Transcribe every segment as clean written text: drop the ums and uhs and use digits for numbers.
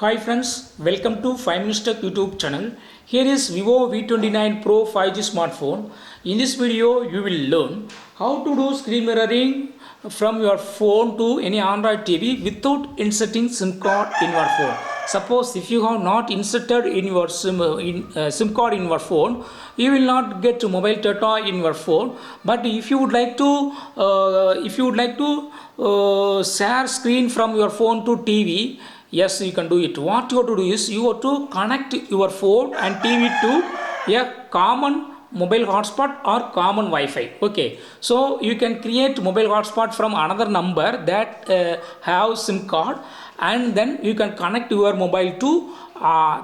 Hi friends, welcome to 5 Minutes Tech YouTube channel. Here is Vivo V29 Pro 5G smartphone. In this video, you will learn how to do screen mirroring from your phone to any Android TV without inserting SIM card in your phone. Suppose if you have not inserted in your SIM card in your phone, you will not get mobile data in your phone. But if you would like to share screen from your phone to TV, yes, you can do it. What you have to do is you have to connect your phone and TV to a common mobile hotspot or common Wi-Fi. Okay, so you can create mobile hotspot from another number that have SIM card, and then you can connect your mobile to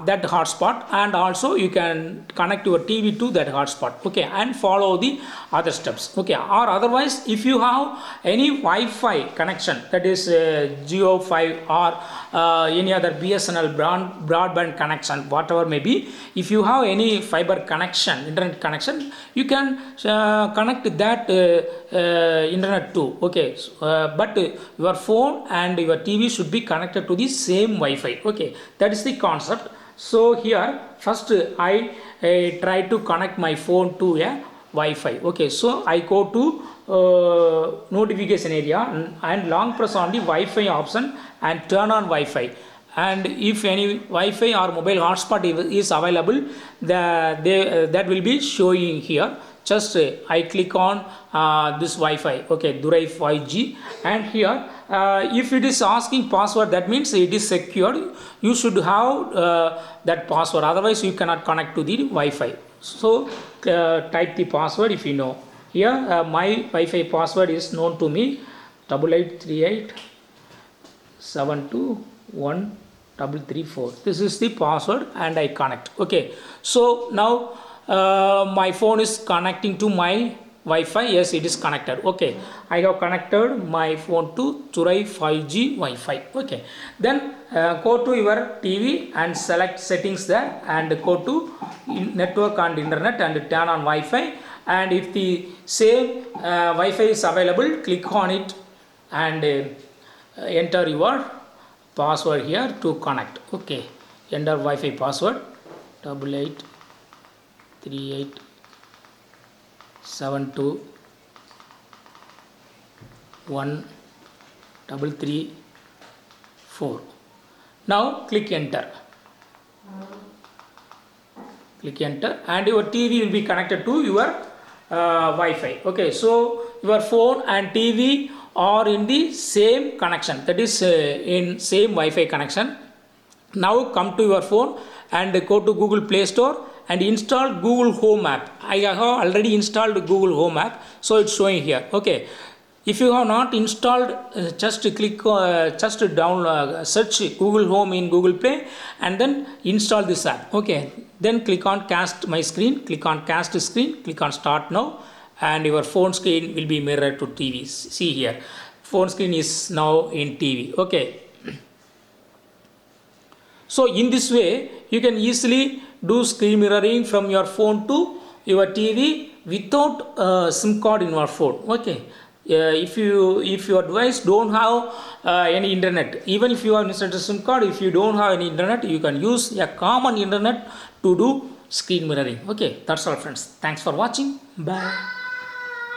that hotspot, and also you can connect your TV to that hotspot. Okay, and follow the other steps. Okay, or otherwise if you have any Wi-Fi connection, that is Geo 5 or any other BSNL broadband connection, whatever may be, if you have any fiber connection, internet connection, you can connect that internet too. Okay, but your phone and your TV should be connected to the same Wi-Fi. Okay, that is the concept. So here first I try to connect my phone to a Wi-Fi. Okay, so I go to notification area and long press on the Wi-Fi option and turn on Wi-Fi. And if any Wi-Fi or mobile hotspot is available, that will be showing here. Just I click on this Wi-Fi. Okay, Durai 5G, and here if it is asking password, that means it is secured. You should have that password, otherwise you cannot connect to the Wi-Fi. So type the password if you know. Here my Wi-Fi password is known to me, 8838721334. This is the password, and I connect. Okay, so now my phone is connecting to my Wi-Fi. Yes, it is connected. Okay, I have connected my phone to Durai 5G Wi-Fi. Okay, then go to your TV and select settings there, and go to network and internet and turn on Wi-Fi. And if the same Wi-Fi is available, click on it and enter your password here to connect. Okay, enter Wi-Fi password 8838721334. Now click enter. Click enter, and your TV will be connected to your Wi-Fi. Okay, so your phone and TV are in the same connection, that is in same Wi-Fi connection. Now come to your phone and go to Google Play Store and install Google Home app. I have already installed Google Home app, so it's showing here. Okay, if you have not installed, just click search Google Home in Google Play and then install this app. Okay, then click on cast my screen, click on cast screen, click on start now, and your phone screen will be mirrored to TV. See here, phone screen is now in TV. Okay, so in this way you can easily do screen mirroring from your phone to your TV without SIM card in your phone. Okay, if your device don't have any internet, even if you have inserted SIM card, if you don't have any internet, you can use a common internet to do screen mirroring. Okay, that's all friends. Thanks for watching. Bye.